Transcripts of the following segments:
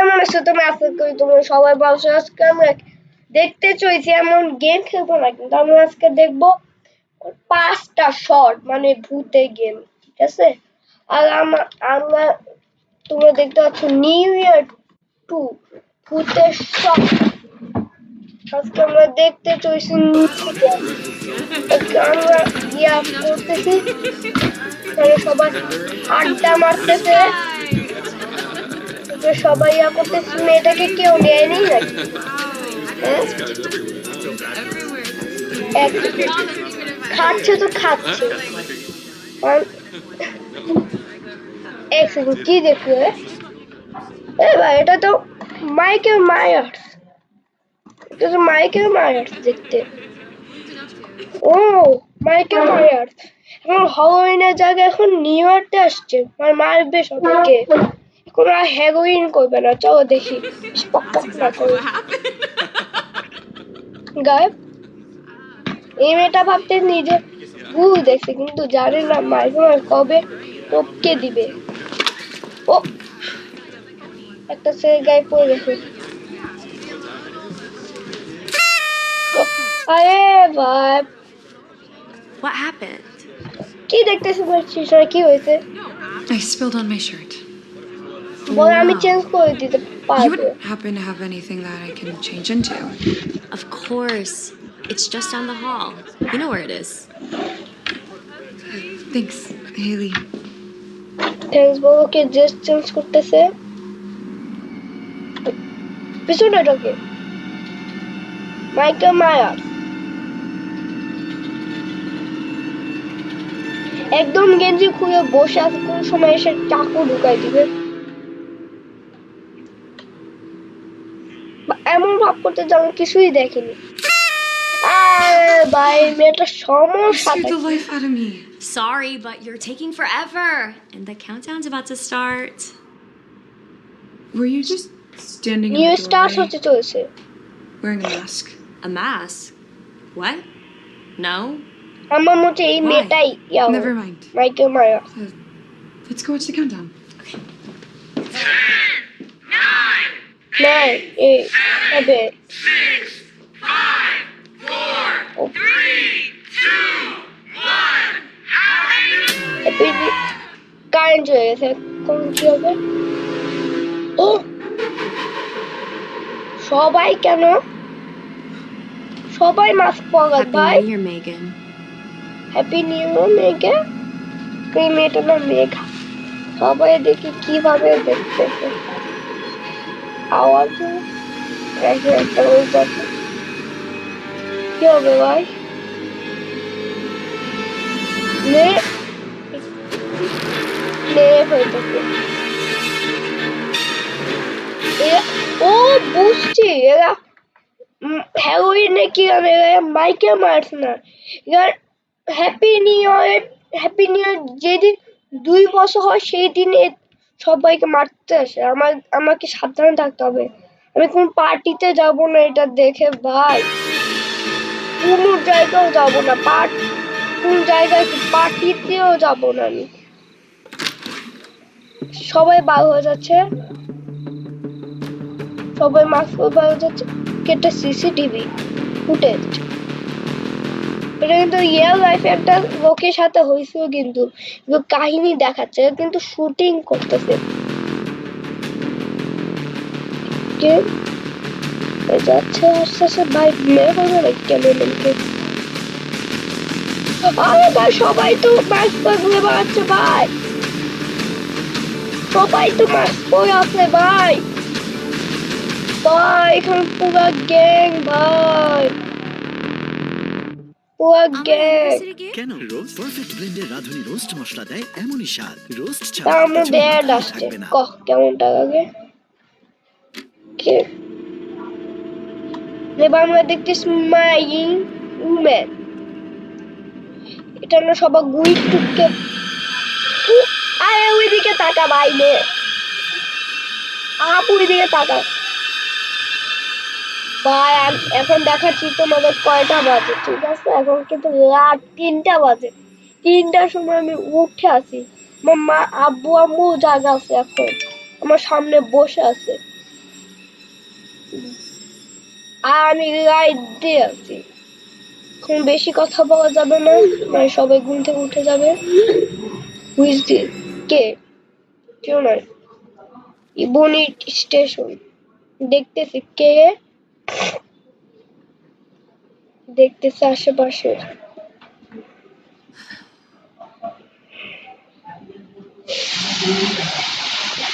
কেমন আছো তুমি? আজকে তুমি সবাই বলছো আজকে আমরা দেখতে চলেছি এমন গেম খেলবো না, কিন্তু আমরা আজকে দেখবো 5টা শর্ট মানে ভূতের গেম, ঠিক আছে? আর আমরা তোমরা দেখতে পাচ্ছ নিউ ইয়ার 2 ভূতের শর্ট। আজকে আমরা দেখতে চলেছি আমরা ইয়া করতেছি, মানে সবাই আড্ডা মারতেছে, সবাই ইয়া করতেছে। মেয়েটাকে কেউ নেয়নি নাকি? খাচ্ছে তো খাচ্ছে। এক সেকেন্ড, কি দেখবে? ভাই এটা তো মাইকেল মায়ার্স, এটা তো মাইকেল মায়ার্স দেখতে। ও মাইকেল মায়ার্স এখন হ্যালোউইনের জায়গায় এখন নিউ ইয়র্কে আসছে, মানে মারবে সবাইকে। এখন আর হ্যালোউইন করবে না, চলো দেখি। গায়েব এই মেয়েটা ভাবতে নিজে ভুল দেখছে, কিন্তু জানে না মাইকেল কবে টপকে দিবে। ও একটা ছেলে গায়ে পড়ে গেছে। আরে ভাই What happened? কি দেখতেছি বলছিস? কি হয়েছে? I spilled on my shirt. বল, আমি চেঞ্জ করে দিতে You পারবো। wouldn't happen to have anything that I can change into? Of course. It's just down the hall. You know where it is. Thanks, Haley. Thanks বলো, কে dress change করতেছে? পিছনে ঢোকে Michael মায়ার, একদম গেঞ্জি খুলে বসে আছে, কোন সময় এসে চাকু ঢুকাই দিবে। এমন ভাব করতে যে আমি কিছুই দেখিনি। ভাই মেয়েটা You সমস্যা scared the life out of me. Sorry, but you're taking forever. And the countdown's about to start. Were you just standing in new the start doorway, হতে চলেছে। wearing a mask? A mask? What? No? আমার মতে এই Why? মেয়েটাই Never mind. Michael মায়ার। Let's go watch the countdown. 9, 8, 7, 6, 5, 4, 3, 2, 1. Happy current চলে গেছে, কোন কি হবে? ও সবাই কেন সবাই মাস্ক পরা Happy ভাই? New Year, Megan. Happy new year Megha. এই মেয়েটা না মেঘা, সবাই দেখি কিভাবে দেখতেছে। আওয়াজ একটা ওই কথা কি হবে ভাই? নে নে হইতেছে। ও বুঝছি, এরা হ্যালোউইনে কি হবে? মাইকেল মার্স না, এরা happy new year, happy new year যেদিন 2 বছর হয় সেই দিনে সবাইকে মারতে আসে। আমাকে সাবধানে থাকতে হবে, আমি কোন পার্টিতে যাব না এটা দেখে ভাই। কোনো জায়গাও যাব না, কোন জায়গায় পার্টিতেও যাব না আমি। সবাই বার হয়ে যাচ্ছে, সবাই মাস্ক বার হয়ে যাচ্ছে। এটা সিসিটিভি ফুটেজ, এটা কিন্তু রিয়েল লাইফে একটা লোকের সাথে হয়েছিল, কিন্তু কাহিনী দেখাচ্ছে, কিন্তু শুটিং করতেছে। কে যাচ্ছে আস্তে আস্তে বাইক মেরে পড়বে নাকি ক্যামেরাম্যানকে? আরে ভাই সবাই তো মাস্ক পরে ঘুরে বেড়াচ্ছে ভাই, সবাই তো মাস্ক পরে আছে ভাই। ভাই এখানে পুরো গ্যাং ভাই, পুরো গ্যাং। কেন রোজ পারফেক্ট ব্লেন্ডের রাঁধুনি রোস্ট মশলা দেয় এমনই স্বাদ, রোস্ট তার ছাড়া মধ্যে কিছুই অ্যাড মাথায় আসছে, থাকবে না। কহ কেমনটা লাগে? কে এবার আমরা দেখছি স্মাইলিং উম্যান, এটা না সবাই গুই টুককে। আরে ওইদিকে তাকা ভাই, নে আপু ওইদিকে তাকা ভাই। এখন দেখাচ্ছি তোমাদের কয়টা বাজে, ঠিক আছে? এখন কিন্তু রাত 3টা বাজে। 3টার সময় আমি উঠে আছি, আমার মা আব্বু আম্মু জায়গা আছে, এখন আমার সামনে বসে আছে। আর আমি লাইট দিয়ে আছি। এখন বেশি কথা বলা যাবে না, মানে সবাই ঘুম থেকে উঠে যাবে। বুঝলি কে? কেউ নয়, ইবনি স্টেশন। দেখতেছি কে, দেখতেছি আশেপাশে।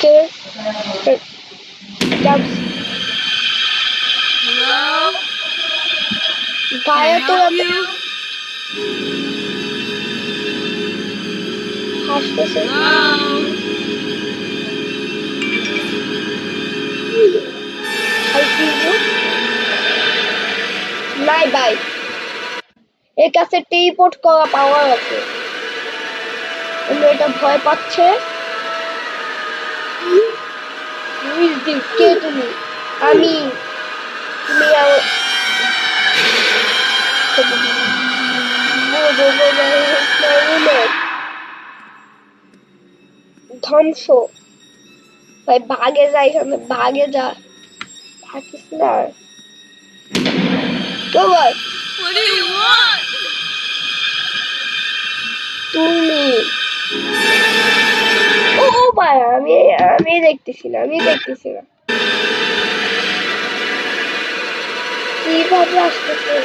কে? Hello? ভাইয়া তো you? হাসতেছে। নাই ভাই, এর কাছে টেলিপোর্ট করা পাওয়ার আছে। এটা ভয় পাচ্ছে। কে তুমি? আমি। তুমি ধ্বংস। ভাই ভাগে যা, এখানে ভাগে যা, থাকিস না। কবার What do you want? তুমি? ও ভাই, আমি আমি দেখতেছি না, আমি দেখতেছি না। কিভাবে আসতেছে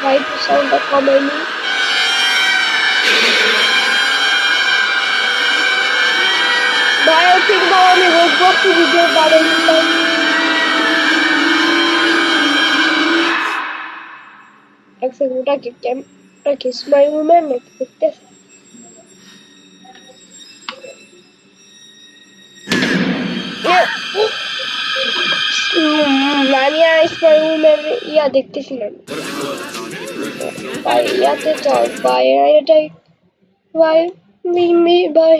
ভাই? তো সাউন্ডটা কমাইনি। ভাই ঠিক ভাবে আমি রোবক্স ভিডিও বানাইছিলাম। এক সেকেন্ড, ওটা কি স্মাইল মুভমেন্ট নাকি দেখতেছে? আমি আর স্মাইল মুভমেন্ট ইয়া দেখতেছিলাম। ভাই ইয়াতে চল ভাই, এটাই ভাই। ভাই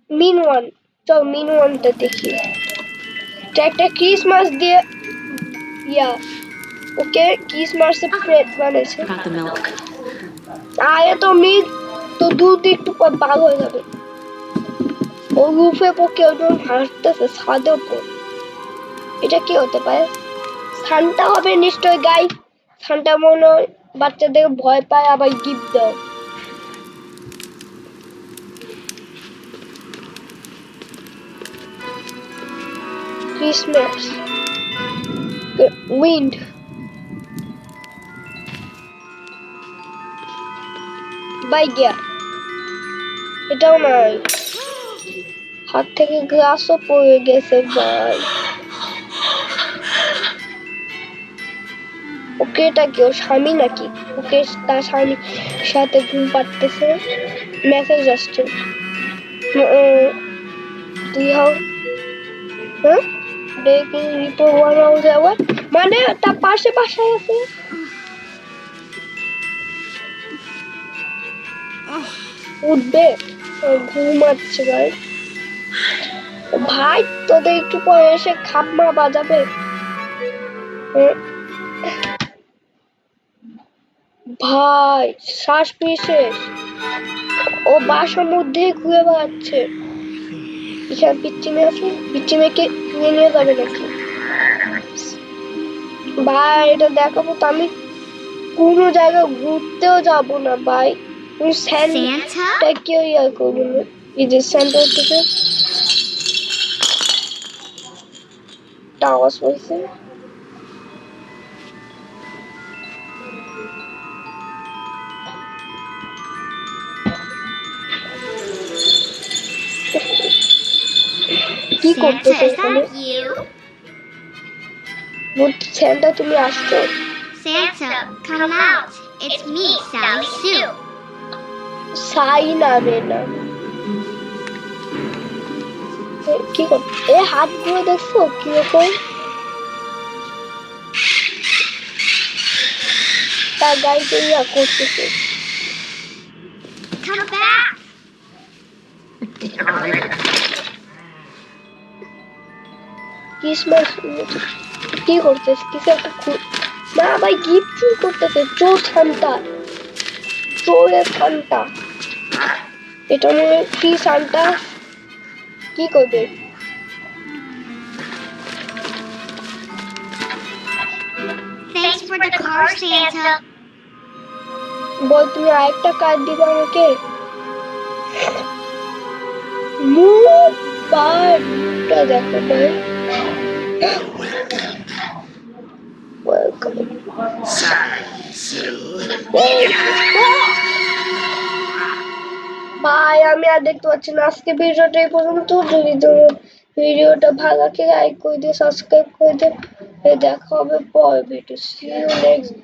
মিন ওয়ান, চল মিন ওয়ানটা দেখি। এটা একটা ক্রিসমাস দিয়ে ইয়া, ওকে ক্রিসমাসে প্রেড বানাইছে। Got the milk. আরে তো মিন তো দুধ একটু পর বাগ হয়ে যাবে। ও রুফে পক্ষে ওজন হাসতেছে ছাদের উপর। এটা কি হতে পারে? সান্টা হবে নিশ্চয় গাই। সান্টা মনে হয় বাচ্চাদের ভয় পায়, আবার গিফট দাও। Christmas wind. বাই গিয়া, এটাও নাই। হাত থেকে গ্লাসও পড়ে গেছে ভাই। ওকে এটা কি ওর স্বামী নাকি? ওকে তার স্বামীর সাথে ঘুম পাড়তেছে। মেসেজ আসছে, তুই হাও হ্যাঁ ব্রেকিং রিপোর্ট 1 আওয়ার যাওয়ার, মানে তার পাশে বাসায় আছে। উঠবে, ঘুমাচ্ছে ভাই। ভাই তোদের একটু পরে এসে খাম্মা বাজাবে। ভাই শ্বাস শেষ। ও বাসার মধ্যে ঘুরে বেড়াচ্ছে। এখানে পিচ্চি মেয়ে আছে, পিচ্চি মেয়েকে নিয়ে যাবে নাকি? ভাই এটা দেখাবো তো, আমি কোনো জায়গায় ঘুরতেও যাবো না ভাই। স্যান্টা কেউ ইয়া করবো না। এই যে স্যান্টা উঠতেছে, টাওয়াস হয়েছে। কি করতেছে এখানে? স্যান্টা তুমি আসছো? Santa, come out. It's me, Sally Sue. সাই নামে না। কি কর এ হাত গুলো দেখছো কিরকম? তার গাড়িতে ইয়া করতেছে। Come back. ক্রিসমাস কি করতেছে? কিছু একটা না ভাই, গিফট চুরি করতেছে। চোর সান্টা, চোরের সান্টা। এটা মনে হয় কি সান্টা? কি করবে? Thanks for the car, Santa. বল তুমি আরেকটা কার্ড দিবে আমাকে। বারটা দেখো ভাই। ওয়েলকাম। ভাই আমি আর দেখতে পাচ্ছি না। আজকে ভিডিওটা এই পর্যন্ত। যদি তোমার ভিডিওটা ভালো লাগে লাইক করে দিও, সাবস্ক্রাইব করে দিও। দেখা হবে পরের ভিডিও। C you next